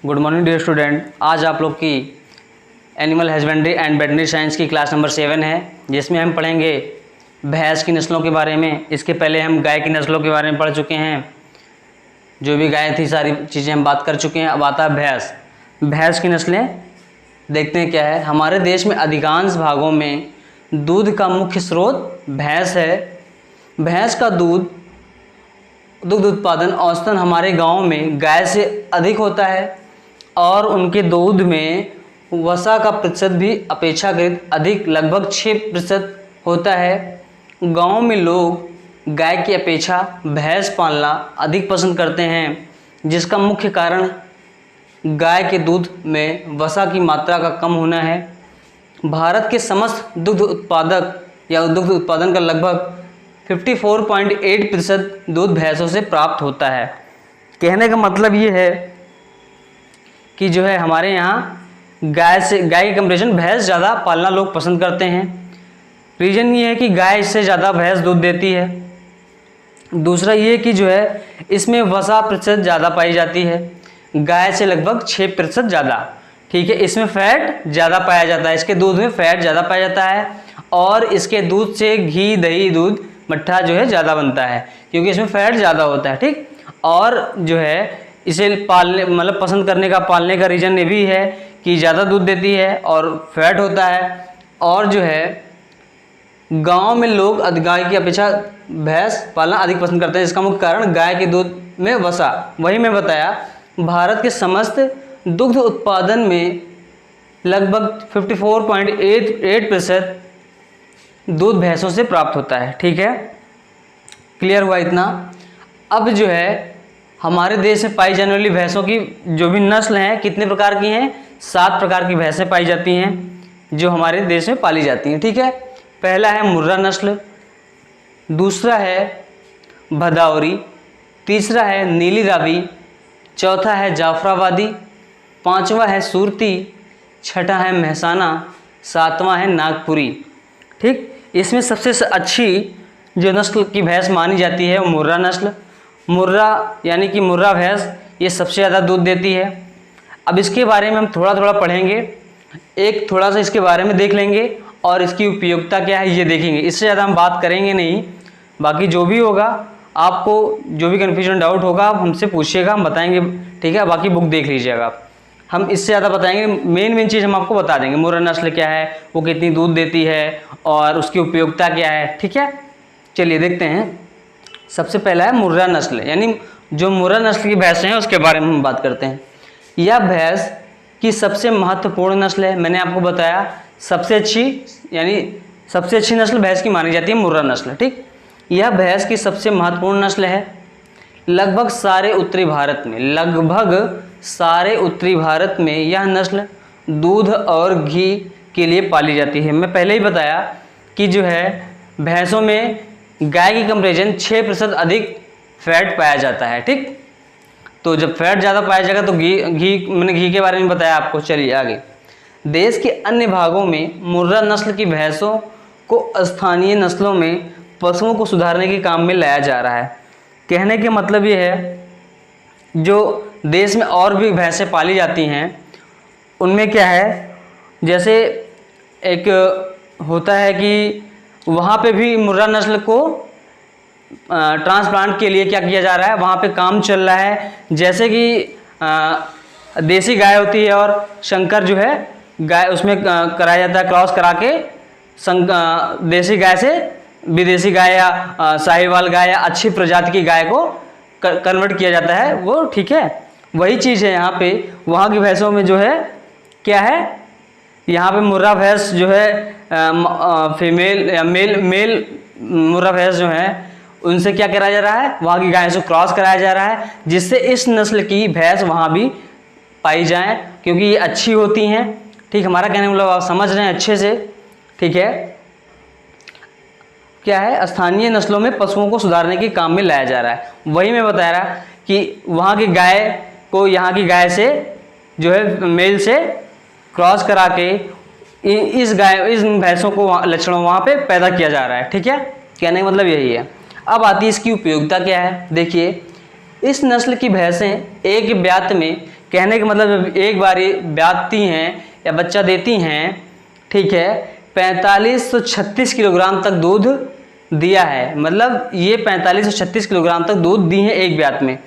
Good morning dear student. आज आप लोग की animal husbandry and veterinary science की क्लास नंबर 7 है, जिसमें हम पढ़ेंगे भैंस की नस्लों के बारे में। इसके पहले हम गाय की नस्लों के बारे में पढ़ चुके हैं, जो भी गाय थी सारी चीज़ें हम बात कर चुके हैं। अब आता है भैंस। भैंस की नस्लें देखते हैं क्या है। हमारे देश में अधिकांश भागों में दूध का मुख्य स्रोत भैंस है। भैंस का दुग्ध उत्पादन औसतन हमारे गांव में गाय से अधिक होता है और उनके दूध में वसा का प्रतिशत भी अपेक्षाकृत अधिक, लगभग 6% होता है। गांव में लोग गाय की अपेक्षा भैंस पालना अधिक पसंद करते हैं, जिसका मुख्य कारण गाय के दूध में वसा की मात्रा का कम होना है। भारत के समस्त दुग्ध उत्पादक या दुग्ध उत्पादन का लगभग 54.8% दूध भैंसों से प्राप्त होता है। कहने का मतलब ये है कि जो है हमारे यहाँ गाय के कंपैरिजन भैंस ज़्यादा पालना लोग पसंद करते हैं। रीज़न ये है कि गाय इससे ज़्यादा भैंस दूध देती है। दूसरा ये कि जो है इसमें वसा प्रतिशत ज़्यादा पाई जाती है, गाय से लगभग 6% ज़्यादा। ठीक है, इसमें फैट ज़्यादा पाया जाता है, इसके दूध में फैट ज़्यादा पाया जाता है और इसके दूध से घी, दही, दूध, मट्ठा जो है ज़्यादा बनता है, क्योंकि इसमें फैट ज़्यादा होता है। ठीक, और जो है इसे पालने मतलब पसंद करने का, पालने का रीज़न ये भी है कि ज़्यादा दूध देती है और फैट होता है। और जो है गांव में लोग गाय की अपेक्षा भैंस पालना अधिक पसंद करते हैं, जिसका मुख्य कारण गाय के दूध में वसा। वही मैं बताया, भारत के समस्त दुग्ध उत्पादन में लगभग 54.8% दूध भैंसों से प्राप्त होता है। ठीक है, क्लियर हुआ इतना। अब जो है हमारे देश में पाई जाने वाली भैंसों की जो भी नस्ल हैं, कितने प्रकार की हैं? 7 प्रकार की भैंसें पाई जाती हैं जो हमारे देश में पाली जाती हैं। ठीक है, पहला है मुर्रा नस्ल, दूसरा है भदौरी, तीसरा है नीली रावी, चौथा है जाफराबादी, पांचवा है सूरती, छठा है महसाना, सातवां है नागपुरी। ठीक, इसमें सबसे अच्छी जो नस्ल की भैंस मानी जाती है वो मुर्रा नस्ल। मुर्रा यानी कि मुर्रा भैंस ये सबसे ज़्यादा दूध देती है। अब इसके बारे में हम थोड़ा थोड़ा पढ़ेंगे, एक थोड़ा सा इसके बारे में देख लेंगे और इसकी उपयोगिता क्या है ये देखेंगे। इससे ज़्यादा हम बात करेंगे नहीं, बाकी जो भी होगा आपको जो भी कन्फ्यूजन डाउट होगा आप हमसे पूछिएगा, हम बताएंगे। ठीक है, बाकी बुक देख लीजिएगा आप, हम इससे ज़्यादा बताएंगे। मेन चीज़ हम आपको बता देंगे, मुर्रा नस्ल क्या है, वो कितनी दूध देती है और उसकी उपयोगिता क्या है। ठीक है, चलिए देखते हैं। सबसे पहला है मुर्रा नस्ल, यानी जो मुर्रा नस्ल की भैंसें हैं उसके बारे में हम बात करते हैं। यह भैंस की सबसे महत्वपूर्ण नस्ल है। मैंने आपको बताया सबसे अच्छी नस्ल भैंस की मानी जाती है मुर्रा नस्ल। ठीक, यह भैंस की सबसे महत्वपूर्ण नस्ल है। लगभग सारे उत्तरी भारत में यह नस्ल दूध और घी के लिए पाली जाती है। मैं पहले ही बताया कि जो है भैंसों में गाय की कंपैरिजन 6% अधिक फैट पाया जाता है। ठीक, तो जब फैट ज़्यादा पाया जाएगा तो मैंने घी के बारे में बताया आपको। चलिए आगे। देश के अन्य भागों में मुर्रा नस्ल की भैंसों को स्थानीय नस्लों में पशुओं को सुधारने के काम में लाया जा रहा है। कहने के मतलब ये है, जो देश में और भी भैंसें पाली जाती हैं उनमें क्या है, जैसे एक होता है कि वहाँ पे भी मुर्रा नस्ल को ट्रांसप्लांट के लिए क्या किया जा रहा है, वहाँ पे काम चल रहा है। जैसे कि देसी गाय होती है और शंकर जो है गाय, उसमें कराया जाता है, क्रॉस करा के देसी गाय से विदेशी गाय या साहिवाल गाय या अच्छी प्रजाति की गाय को कन्वर्ट किया जाता है वो। ठीक है, वही चीज़ है यहाँ पे। वहाँ की भैंसों में जो है क्या है, यहाँ पे मुर्रा भैंस जो है फीमेल या मेल मुर्रा भैंस जो है उनसे क्या कराया जा रहा है, वहाँ की गाय से क्रॉस कराया जा रहा है, जिससे इस नस्ल की भैंस वहाँ भी पाई जाएं, क्योंकि ये अच्छी होती हैं। ठीक, हमारा कहने का मतलब आप समझ रहे हैं अच्छे से। ठीक है, क्या है, स्थानीय नस्लों में पशुओं को सुधारने के काम में लाया जा रहा है। वही मैं बता रहा कि वहाँ की गाय को यहाँ की गाय से जो है मेल से क्रॉस करा के इस भैंसों को लक्षणों वहाँ पे पैदा किया जा रहा है। ठीक है, कहने का मतलब यही है। अब आती है इसकी उपयोगिता क्या है। देखिए, इस नस्ल की भैंसें एक ब्यात में कहने का मतलब जब एक बारी ब्याती हैं या बच्चा देती हैं, ठीक है, 4536 किलोग्राम तक दूध दिया है, मतलब ये 45 से 36 किलोग्राम तक दूध दी है एक ब्यात में।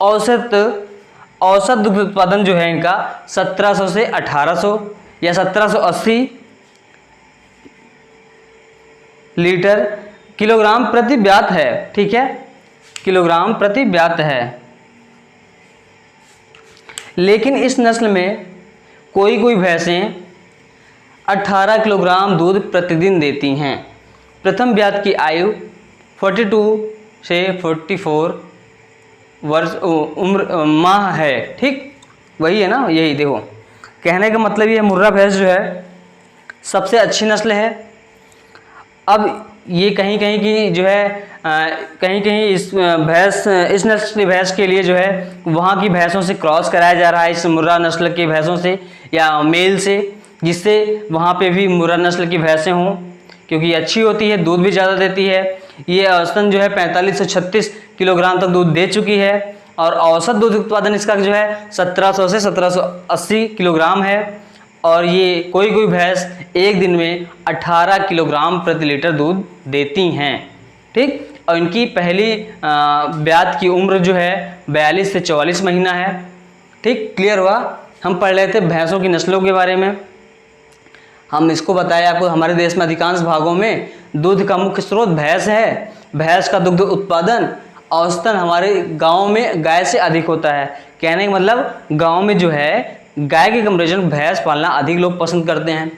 औसत दुग्ध उत्पादन जो है इनका 1700 से 1800 या 1780 लीटर किलोग्राम प्रति ब्यात है, ठीक है, किलोग्राम प्रति ब्यात है। लेकिन इस नस्ल में कोई कोई भैंसें 18 किलोग्राम दूध प्रतिदिन देती हैं। प्रथम ब्यात की आयु 42 से 44 वर्ष उम्र माह है, ठीक, वही है ना, यही देखो। कहने का मतलब ये मुर्रा भैंस जो है सबसे अच्छी नस्ल है। अब ये कहीं कहीं की जो है कहीं कहीं इस नस्ल की भैंस के लिए जो है वहाँ की भैंसों से क्रॉस कराया जा रहा है, इस मुर्रा नस्ल की भैंसों से या मेल से, जिससे वहाँ पे भी मुर्रा नस्ल की भैंसें हों, क्योंकि ये अच्छी होती है, दूध भी ज़्यादा देती है। ये औसतन जो है 45 से 36 किलोग्राम तक दूध दे चुकी है और औसत दूध उत्पादन इसका जो है 1700 से 1780 किलोग्राम है। और ये कोई कोई भैंस एक दिन में 18 किलोग्राम प्रति लीटर दूध देती हैं, ठीक। और इनकी पहली ब्यात की उम्र जो है 42 से 44 महीना है, ठीक, क्लियर हुआ। हम पढ़ रहे थे भैंसों की नस्लों के बारे में। हम इसको बताया आपको, हमारे देश में अधिकांश भागों में दूध का मुख्य स्रोत भैंस है। भैंस का दुग्ध उत्पादन औसतन हमारे गाँव में गाय से अधिक होता है। कहने का मतलब गाँव में जो है गाय के कंपैरिजन भैंस पालना अधिक लोग पसंद करते हैं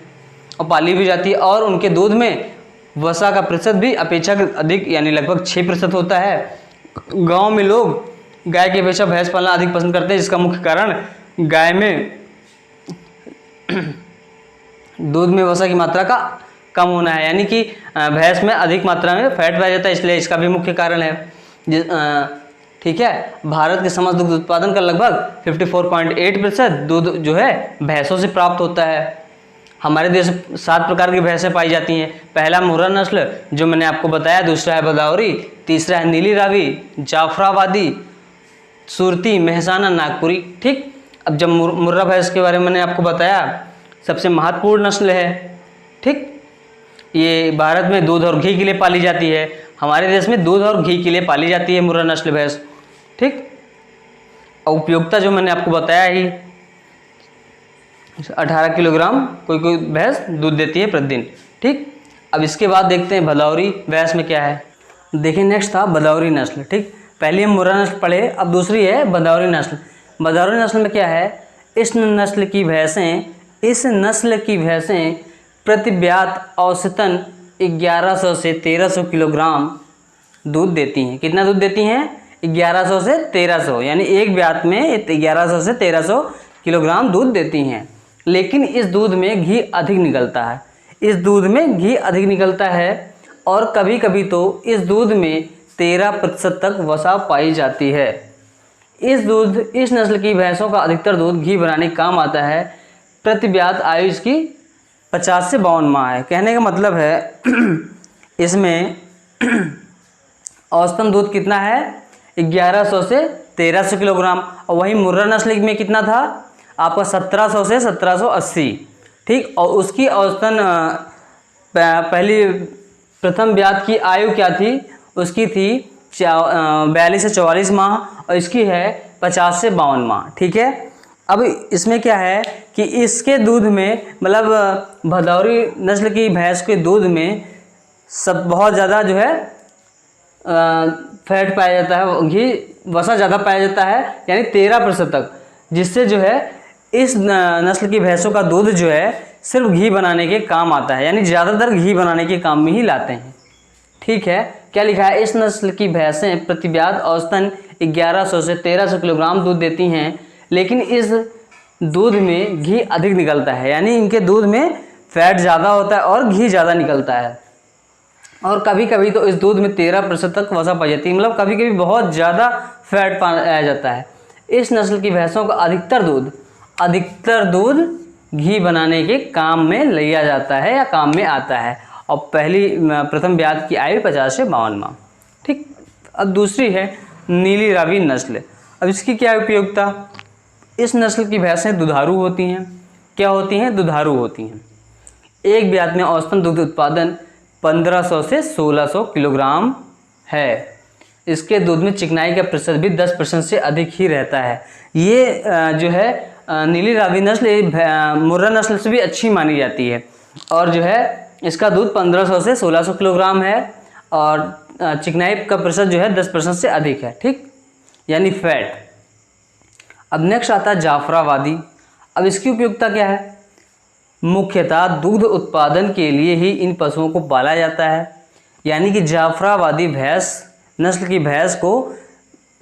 और पाली भी जाती है, और उनके दूध में वसा का प्रतिशत भी अपेक्षाकृत अधिक, यानी लगभग 6% होता है। गांव में लोग गाय की अपेक्षा भैंस पालना अधिक पसंद करते हैं, जिसका मुख्य कारण गाय में दूध में वसा की मात्रा का कम होना है, यानी कि भैंस में अधिक मात्रा में फैट पाया जाता है, इसलिए इसका भी मुख्य कारण है। ठीक है, भारत के समस्त दुग्ध उत्पादन का लगभग 54.8% दूध जो है भैंसों से प्राप्त होता है। हमारे देश में 7 प्रकार की भैंसें पाई जाती हैं। पहला मुर्रा नस्ल जो मैंने आपको बताया, दूसरा है भदौरी, तीसरा है नीली रावी, जाफराबादी, सुरती, मेहसाना, नागपुरी, ठीक। अब जब मुर्रा भैंस के बारे में मैंने आपको बताया, सबसे महत्वपूर्ण नस्ल है, ठीक। ये भारत में दूध और घी के लिए पाली जाती है। हमारे देश में दूध और घी के लिए पाली जाती है मुर्रा नस्ल भैंस, ठीक। और उपयोगिता जो मैंने आपको बताया ही, 18 किलोग्राम कोई कोई भैंस दूध देती है प्रतिदिन, ठीक। अब इसके बाद देखते हैं भदौरी भैंस में क्या है। देखिए नेक्स्ट था भदौरी नस्ल, ठीक। पहले हम मुर्रा नस्ल पढ़े, अब दूसरी है भदौरी नस्ल। भदौरी नस्ल में क्या है, इस नस्ल की भैंसें प्रति ब्यात औसतन 1100 से 1300 किलोग्राम दूध देती हैं। कितना दूध देती हैं? 1100 से 1300, यानी एक ब्यात में 1100 से 1300 किलोग्राम दूध देती हैं। लेकिन इस दूध में घी अधिक निकलता है, और कभी कभी तो इस दूध में 13% तक वसा पाई जाती है। इस नस्ल की भैंसों का अधिकतर दूध घी बनाने का काम आता है। प्रति ब्यात आयु इसकी 50 से 52 माह है। कहने का मतलब है इसमें औसतन दूध कितना है, 1100 से 1300 किलोग्राम। और वहीं मुर्रा नस्ल में कितना था आपका, 1700 से 1780, ठीक। और उसकी औसतन प्रथम ब्यात की आयु क्या थी, उसकी थी 42 से 44 माह, और इसकी है 50 से 52 माह, ठीक है। अब इसमें क्या है कि इसके दूध में, मतलब भदौरी नस्ल की भैंस के दूध में सब बहुत ज़्यादा जो है फैट पाया जाता है, घी वसा ज़्यादा पाया जाता है, यानी 13% तक, जिससे जो है इस नस्ल की भैंसों का दूध जो है सिर्फ घी बनाने के काम आता है, यानी ज़्यादातर घी बनाने के काम में ही लाते हैं, ठीक है। क्या लिखा है, इस नस्ल की भैंसें प्रति ब्यात औसतन 1100 से 1300 किलोग्राम दूध देती हैं, लेकिन इस दूध में घी अधिक निकलता है, यानी इनके दूध में फैट ज़्यादा होता है और घी ज़्यादा निकलता है। और कभी कभी तो इस दूध में 13% तक वसा पाई जाती है, मतलब कभी कभी बहुत ज़्यादा फैट पाया जाता है। इस नस्ल की भैंसों का अधिकतर दूध घी बनाने के काम में लिया जाता है या काम में आता है। और प्रथम ब्यात की आयु 50 से 52 माह, ठीक। अब दूसरी है नीली रावी नस्ल। अब इसकी क्या उपयोगिता, इस नस्ल की भैंसें दुधारू होती हैं। क्या होती हैं? दुधारू होती हैं। एक ब्यात में औसतन दुग्ध उत्पादन 1500 से 1600 किलोग्राम है। इसके दूध में चिकनाई का प्रतिशत भी 10% से अधिक ही रहता है। ये जो है नीली रावी नस्ल मुर्रा नस्ल से भी अच्छी मानी जाती है और जो है इसका दूध 1500 से 1600 किलोग्राम है और चिकनाई का प्रतिशत जो है 10% से अधिक है, ठीक, यानी फैट। अब नेक्स्ट आता है जाफराबादी। अब इसकी उपयोगिता क्या है? मुख्यतः दूध उत्पादन के लिए ही इन पशुओं को पाला जाता है, यानी कि जाफराबादी भैंस नस्ल की भैंस को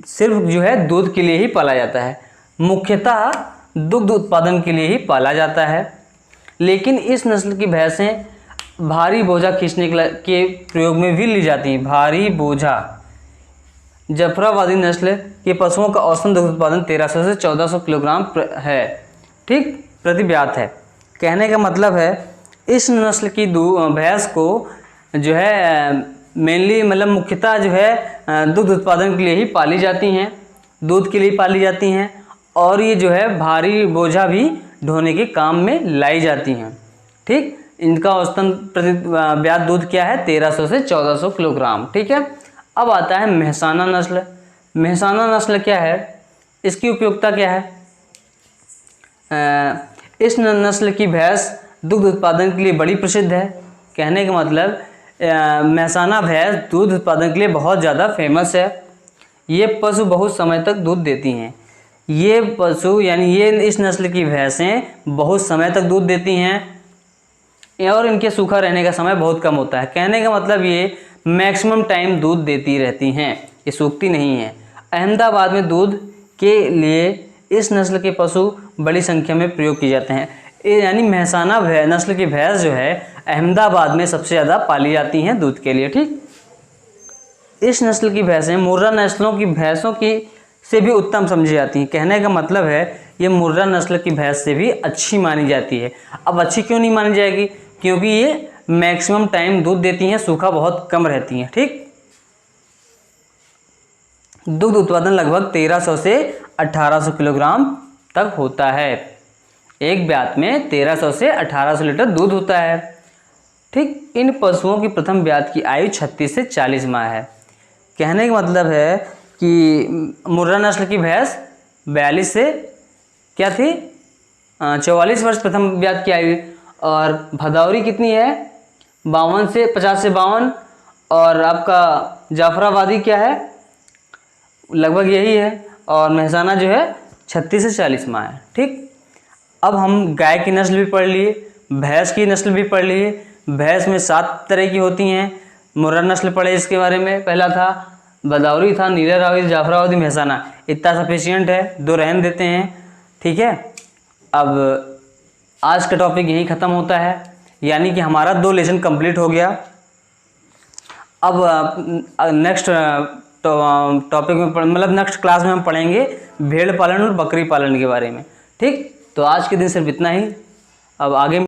सिर्फ जो है दूध के लिए ही पाला जाता है, मुख्यतः दुग्ध उत्पादन के लिए ही पाला जाता है। लेकिन इस नस्ल की भैंसें भारी बोझा खींचने के प्रयोग में भी ली जाती हैं। भारी बोझा। जाफराबादी नस्ल के पशुओं का औसतन दुग्ध उत्पादन 1300 से 1400 किलोग्राम है, ठीक, प्रति ब्यात है। कहने का मतलब है इस नस्ल की भैंस को जो है मेनली मतलब मुख्यतः जो है दुग्ध उत्पादन के लिए ही पाली जाती हैं, दूध के लिए पाली जाती हैं और ये जो है भारी बोझा भी ढोने के काम में लाई जाती हैं, ठीक। इनका औसतन प्रति ब्यात दूध क्या है? 1300 से 1400 किलोग्राम, ठीक है। अब आता है मेहसाना नस्ल। मेहसाना नस्ल क्या है? इसकी उपयोगिता क्या है? इस नस्ल की भैंस दुग्ध उत्पादन के लिए बड़ी प्रसिद्ध है। कहने का मतलब मेहसाना भैंस दूध उत्पादन के लिए बहुत ज़्यादा फेमस है। ये पशु बहुत समय तक दूध देती हैं। ये पशु यानी ये इस नस्ल की भैंसें बहुत समय तक दूध देती हैं और इनके सूखा रहने का समय बहुत कम होता है। कहने का मतलब ये मैक्सिमम टाइम दूध देती रहती हैं, ये सूखती नहीं है। अहमदाबाद में दूध के लिए इस नस्ल के पशु बड़ी संख्या में प्रयोग किए जाते हैं। यानी मेहसाना नस्ल की भैंस जो है अहमदाबाद में सबसे ज़्यादा पाली जाती हैं दूध के लिए, ठीक। इस नस्ल की भैंसें मुर्रा नस्लों की भैंसों की से भी उत्तम समझी जाती हैं। कहने का मतलब है ये मुर्रा नस्ल की भैंस से भी अच्छी मानी जाती है। अब अच्छी क्यों नहीं मानी जाएगी? क्योंकि ये मैक्सिमम टाइम दूध देती हैं, सूखा बहुत कम रहती हैं, ठीक। दुग्ध उत्पादन लगभग 1300 से 1800 किलोग्राम तक होता है। एक ब्यात में 1300 से 1800 लीटर दूध होता है, ठीक। इन पशुओं की प्रथम ब्यात की आयु 36 से 40 माह है। कहने का मतलब है कि मुर्रा नस्ल की भैंस 42 से क्या थी 44 वर्ष प्रथम ब्यात की आयु और भदौरी कितनी है 52 से 50 से 52 और आपका जाफराबादी क्या है लगभग यही है और मेहसाना जो है 36 से 40 माह है, ठीक। अब हम गाय की नस्ल भी पढ़ लिए, भैंस की नस्ल भी पढ़ लिए। भैंस में 7 तरह की होती हैं। मुर्रा नस्ल पढ़े इसके बारे में, पहला था भदौरी, था नीला रावी, जाफराबादी, मेहसाना। इतना सफिशिएंट है, 2 रहन देते हैं, ठीक है। अब आज का टॉपिक यहीं ख़त्म होता है, यानी कि हमारा 2 लेसन कंप्लीट हो गया। अब नेक्स्ट टॉपिक में मतलब नेक्स्ट क्लास में हम पढ़ेंगे भेड़ पालन और बकरी पालन के बारे में, ठीक। तो आज के दिन सिर्फ इतना ही। अब आगे